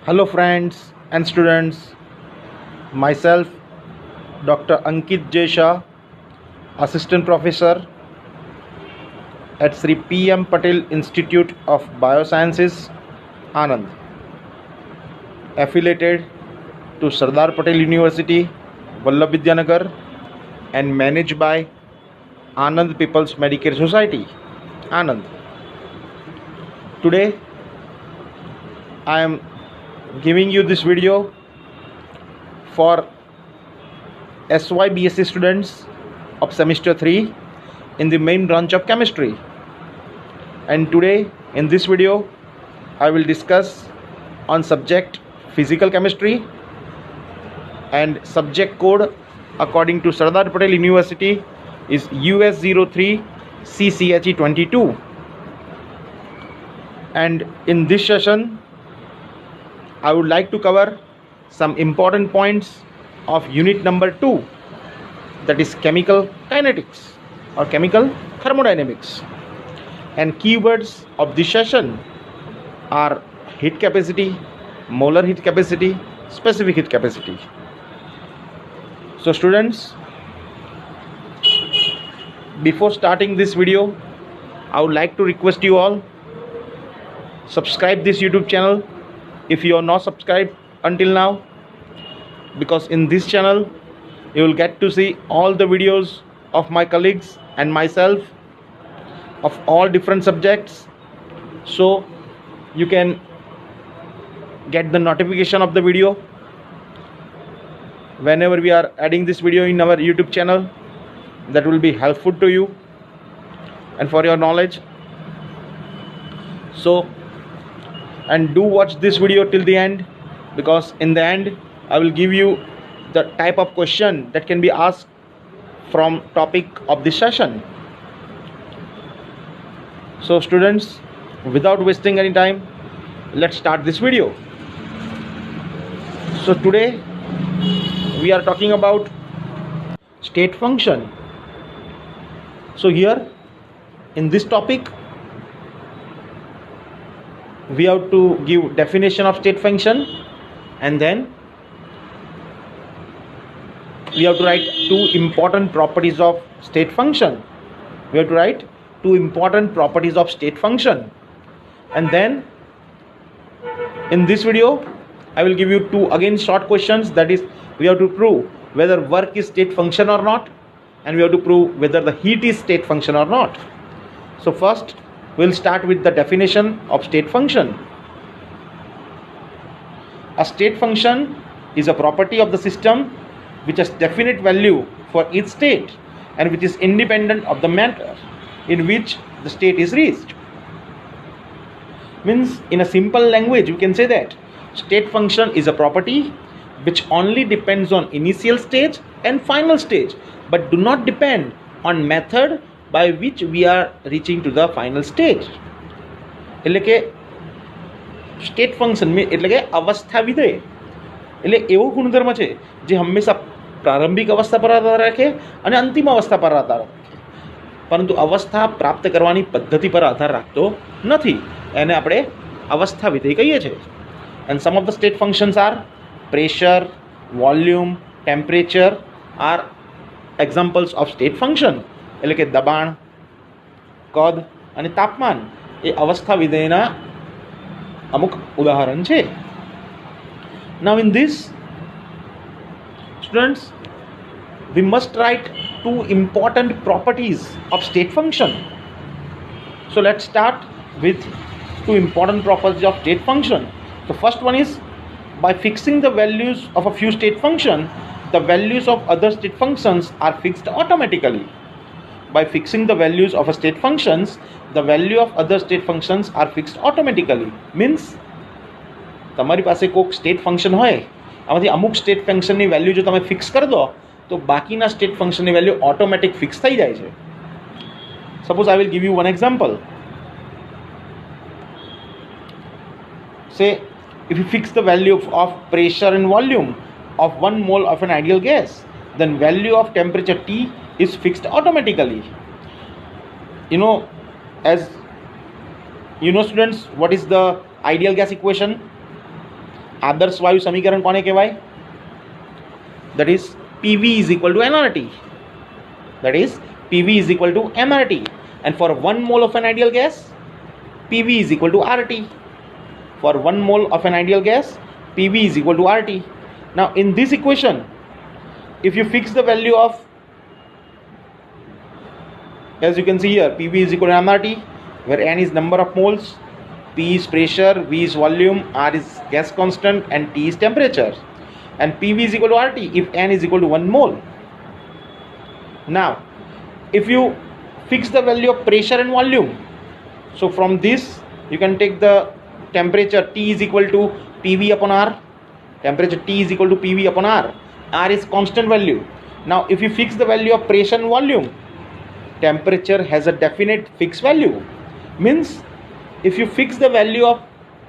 Hello, friends and students. Myself, Dr. Ankit J. Shah, Assistant Professor at Sri P. M. Patel Institute of Biosciences, Anand, affiliated to Sardar Patel University, Vallabh and managed by Anand People's Medicare Society, Anand. Today, I am giving you this video for SY BSc students of semester 3 in the main branch of chemistry. And today in this video I will discuss on subject physical chemistry and subject code according to Sardar Patel University is US03 CCHE22. And in this session I would like to cover some important points of unit number 2, that is chemical kinetics or chemical thermodynamics. And keywords of this session are heat capacity, molar heat capacity, specific heat capacity. So students, before starting this video, I would like to request you all, subscribe this YouTube channel if you are not subscribed until now, because in this channel you will get to see all the videos of my colleagues and myself of all different subjects, so you can get the notification of the video whenever we are adding this video in our YouTube channel. That will be helpful to you and for your knowledge. So, and do watch this video till the end, because in the end I will give you the type of question that can be asked from topic of this session. So students, without wasting any time, let's start this video. So today we are talking about state function. So here in this topic we have to give definition of state function, and then we have to write two important properties of state function. We have to write two important properties of state function, and then in this video I will give you two again short questions, that is we have to prove whether work is state function or not, and we have to prove whether the heat is state function or not. So first we'll start with the definition of state function. A state function is a property of the system which has definite value for each state and which is independent of the manner in which the state is reached. Means in a simple language we can say that state function is a property which only depends on initial stage and final stage, but do not depend on method by which we are reaching to the final stage. એટલે કે state function એટલે કે અવસ્થા વિધેય એટલે એવો ગુણધર્મ છે જે હંમેશા પ્રારંભિક અવસ્થા પર આધાર રાખે અને અંતિમ અવસ્થા પર આધાર રાખે, પરંતુ અવસ્થા પ્રાપ્ત કરવાની પદ્ધતિ પર આધાર રાખતો નથી. એને આપણે અવસ્થા વિધેય કહીએ છીએ. And some of the state functions are pressure, volume, temperature are examples of state function. એટલે કે દબાણ, કદ અને તાપમાન એ અવસ્થા વિધેયના અમુક ઉદાહરણ છે. Now in this, students, we must write two important properties of state function. So let's start with two important properties of state function. The first one is, by fixing the values of a few state function, the values of other state functions are fixed automatically. By fixing the values of a state functions, the value of other state functions are fixed automatically. Means તમારી પાસે કોઈક state function હોય, આમાંથી અમુક state ફંક્શનની value જો તમે fix કરી દો તો બાકીના સ્ટેટ ફંક્શનની વેલ્યુ ઓટોમેટિક ફિક્સ થઈ જાય છે. Suppose I will give you one example. Say if you fix the value of pressure and volume of 1 mole of an ideal gas, then value of temperature T is fixed automatically. You know, as you know students, what is the ideal gas equation? आदर्श वायु समीकरण कोने कहेवाय? That is PV is equal to nRT. That is PV is equal to nRT. And for 1 mole of an ideal gas, PV is equal to RT. For 1 mole of an ideal gas, PV is equal to RT. Now in this equation, if you fix the value of, as you can see here, PV is equal to nRT, where n is number of moles, P is pressure, V is volume, R is gas constant, and T is temperature. And PV is equal to RT if n is equal to 1 mole. Now if you fix the value of pressure and volume, so from this you can take the temperature T is equal to PV upon R. Temperature T is equal to PV upon R. R is constant value. Now if you fix the value of pressure and volume, temperature has a definite fixed value. Means if you fix the value of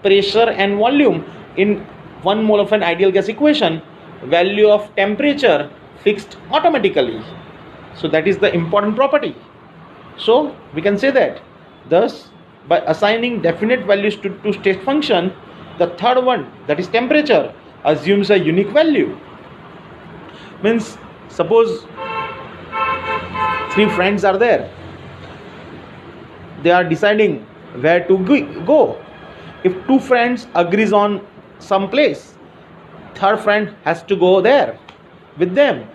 pressure and volume in 1 mole of an ideal gas equation, value of temperature fixed automatically. So that is the important property. So we can say that thus by assigning definite values to state function, the third one, that is temperature, assumes a unique value. Means suppose 3 friends are there, they are deciding where to go. If 2 friends agrees on some place, third friend has to go there with them.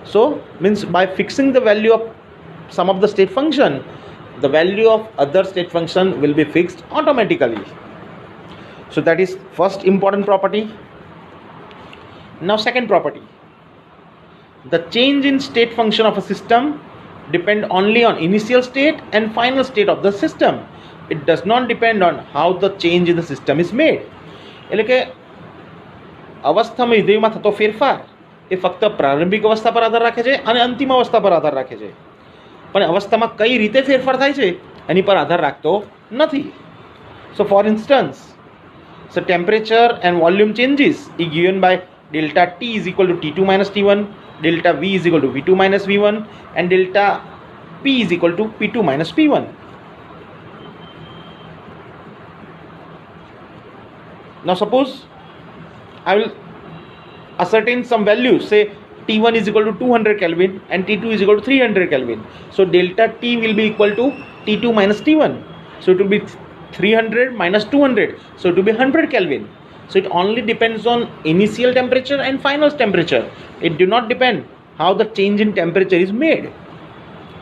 So means by fixing the value of some of the state function, the value of other state function will be fixed automatically. So that is first important property. Now second property, the change in state function of a system depend only on initial state and final state of the system. It does not depend on how the change in the system is made. એટલે કે અવસ્થામાં વિધેયમાં થતો ફેરફાર એ ફક્ત પ્રારંભિક અવસ્થા પર આધાર રાખે છે અને અંતિમ અવસ્થા પર આધાર રાખે છે, પણ અવસ્થામાં કઈ રીતે ફેરફાર થાય છે એની પર આધાર રાખતો નથી. So for instance, so temperature and volume changes is given by delta T is equal to T2 minus T1, delta V is equal to V2 minus V1, and delta P is equal to P2 minus P1. Now suppose I will ascertain some values, say T1 is equal to 200 Kelvin and T2 is equal to 300 Kelvin. So delta T will be equal to T2 minus T1. So it will be 300 minus 200. So it will be 100 Kelvin. So it only depends on initial temperature and final temperature. It do not depend how the change in temperature is made.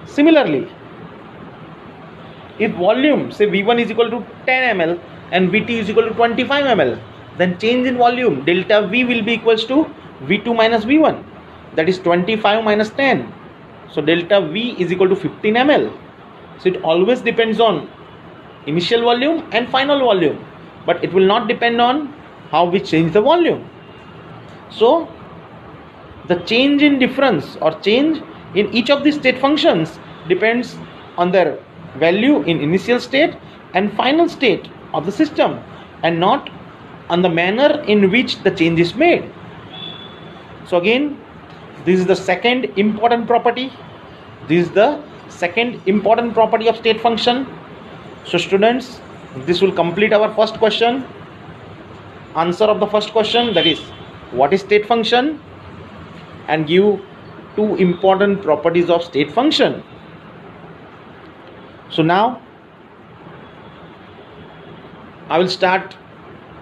Similarly, if volume, say V1 is equal to 10 ml and Vt is equal to 25 ml, then change in volume delta V will be equals to V2 minus V1, that is 25 minus 10. So delta V is equal to 15 ml. So it always depends on initial volume and final volume, but it will not depend on how we change the volume. So the change in difference or change in each of these state functions depends on their value in initial state and final state of the system, and not on the manner in which the change is made. So again, this is the second important property. This is the second important property of state function. So students, this will complete our first question. Answer of the first question, that is what is state function, and give 2 important properties of state function. So now I will start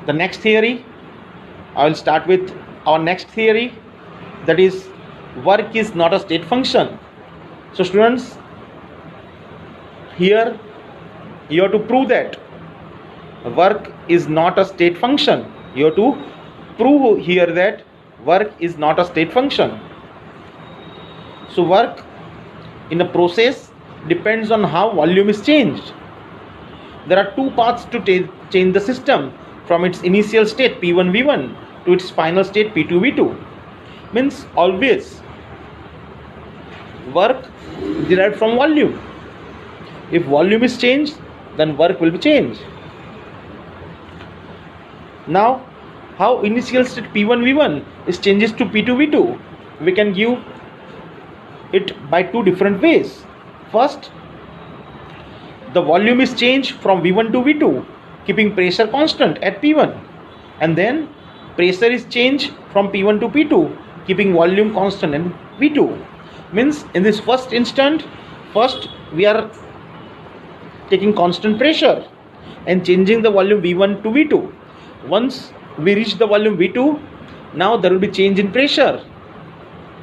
the next theory. I will start with our next theory, that is work is not a state function. So students, here you have to prove that work is not a state function. You have to prove here that work is not a state function. So work in a process depends on how volume is changed. There are 2 paths to change the system from its initial state P1 V1 to its final state P2 V2. Means always work derived from volume. If volume is changed, then work will be changed. Now how initial state P1 V1 is changes to P2 V2, we can give it by 2 different ways. First, the volume is changed from V1 to V2, keeping pressure constant at P1. and then pressure is changed from P1 to P2, keeping volume constant in V2. Means in this first instant, first we are taking constant pressure and changing the volume V1 to V2. Once we reach the volume V2, now there will be change in pressure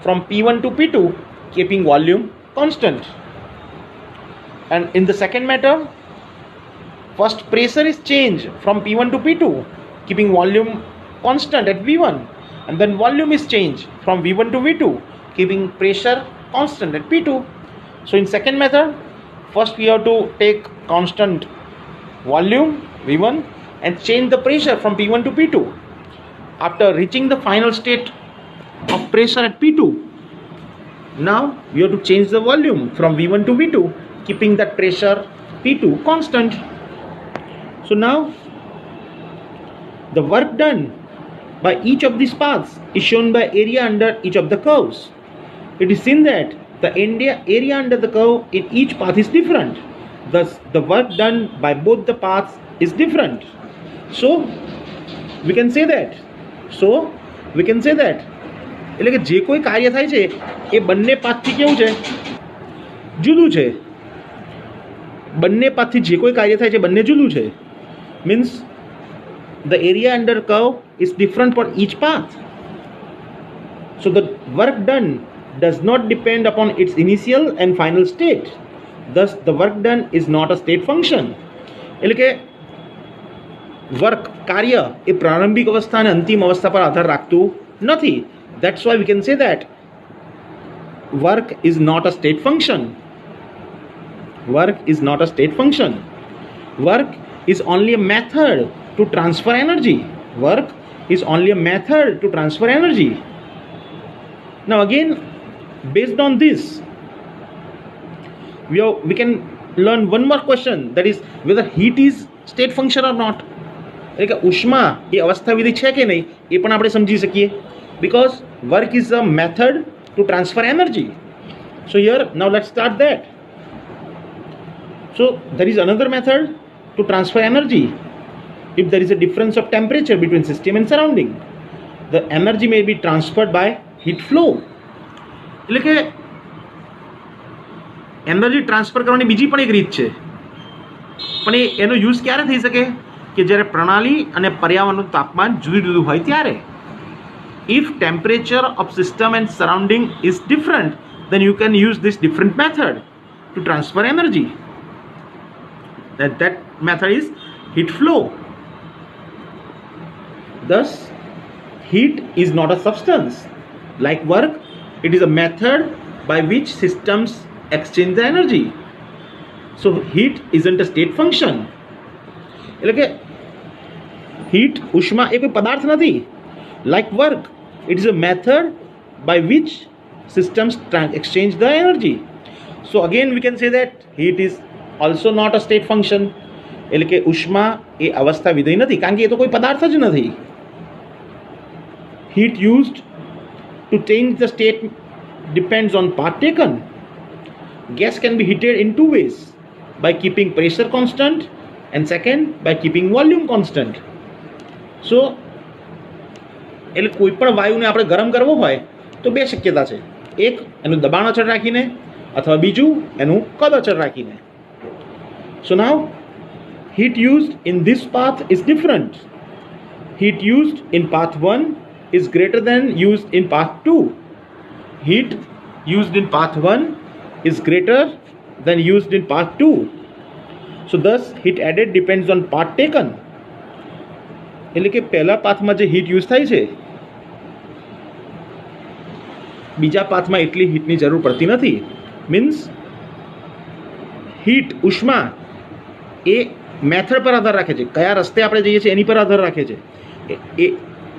from P1 to P2, keeping volume constant. And in the second matter, first pressure is changed from P1 to P2, keeping volume constant at V1, and then volume is changed from V1 to V2, keeping pressure constant at P2. So in second method, first we have to take constant volume V1 and change the pressure from P1 to P2. After reaching the final state of pressure at P2, now we have to change the volume from V1 to V2, keeping that pressure P2 constant. So now the work done by each of these paths is shown by area under each of the curves. It is seen that the area under the curve in each path is different. Thus, the work done by both the paths is different. So, we can say that. એટલે કે જે કોઈ કાર્ય થાય છે એ બંને પાથથી કેવું છે? જુદું છે. બંને પાથથી જે કોઈ કાર્ય થાય છે બંને જુદું છે. Means the area under curve is different for each path. So the work done does not depend upon its initial and final state. Thus the work done is not a state function. એટલે કે work કાર્ય એ પ્રારંભિક અવસ્થા અને અંતિમ અવસ્થા પર આધાર રાખતું નથી. That's why we can say that work is not a state function. Work is not a state function. Work is only a method to transfer energy. Work is only a method to transfer energy. Now again, based on this, we can learn one more question, that is whether heat is state function or not. એટલે કે ઉષ્મા એ અવસ્થા વિધિ છે કે નહીં એ પણ આપણે સમજી શકીએ, because work is a method to transfer energy. So here, now let's start that. So there is another method to transfer energy. If there is a difference of temperature between system and surrounding, the energy may be transferred by heat flow. એટલે કે energy transfer કરવાની બીજી પણ એક રીત છે, પણ એનો યુઝ ક્યારે થઈ શકે? કે જ્યારે પ્રણાલી અને પર્યાવરણનું તાપમાન જુદું જુદું હોય ત્યારે. If temperature of system and surrounding is different, then you can use this different method to transfer energy. That method is heat flow. Thus, heat is not a substance. Like work, it is a method by which systems exchange the energy. So heat isn't a state function. એટલે કે heat, ઉષ્મા એ કોઈ પદાર્થ નથી. Like work, it is a method by which systems exchange the energy. So again we can say that heat is also not a state function. એટલે કે ઉષ્મા એ અવસ્થા વિધેય નથી, કારણ કે એ તો કોઈ પદાર્થ જ નથી. Heat used to change the state depends on path taken. Gas can be heated in two ways, by keeping pressure constant and second by keeping volume constant. So એટલે કોઈ પણ વાયુને આપણે ગરમ કરવો હોય તો બે શક્યતા છે, એક એનું દબાણ અચળ રાખીને અથવા બીજું એનું કદ અચળ રાખીને. So now heat used in this path is different. Heat used in path 1 is greater than used in path 2. Heat used in path 1 is greater than used in path 2. So thus heat added depends on path taken. એટલે કે પહેલા પાથમાં જે heat use થાય છે, બીજા પાથમાં એટલી હીટની જરૂર પડતી નથી. મીન્સ હીટ, ઉષ્મા એ મેથડ પર આધાર રાખે છે, કયા રસ્તે આપણે જઈએ છીએ એની પર આધાર રાખે છે. એ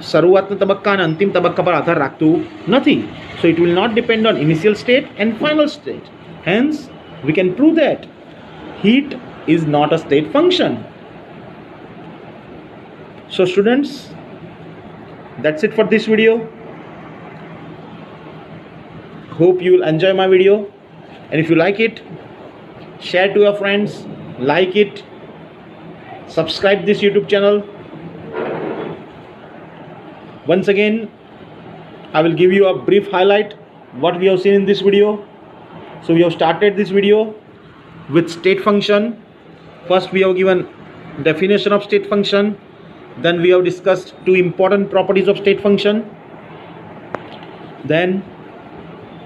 શરૂઆતના તબક્કા અને અંતિમ તબક્કા પર આધાર રાખતું નથી. So it will not depend on initial state and final state. Hence we can prove that heat is not a state function. So students, that's it for this video. Hope you will enjoy my video, and if you like it, share to your friends, like it, subscribe this YouTube channel. Once again, I will give you a brief highlight what we have seen in this video. So we have started this video with state function. First we have given definition of state function. Then we have discussed two important properties of state function. Then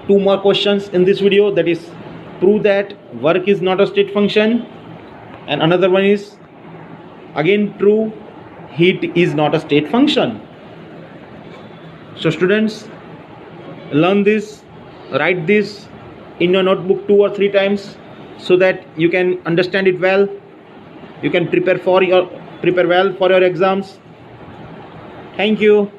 two more questions in this video, that is prove that work is not a state function, and another one is again true, heat is not a state function. So students, learn this, write this in your notebook 2 or 3 times so that you can understand it well. You can prepare well for your exams. Thank you.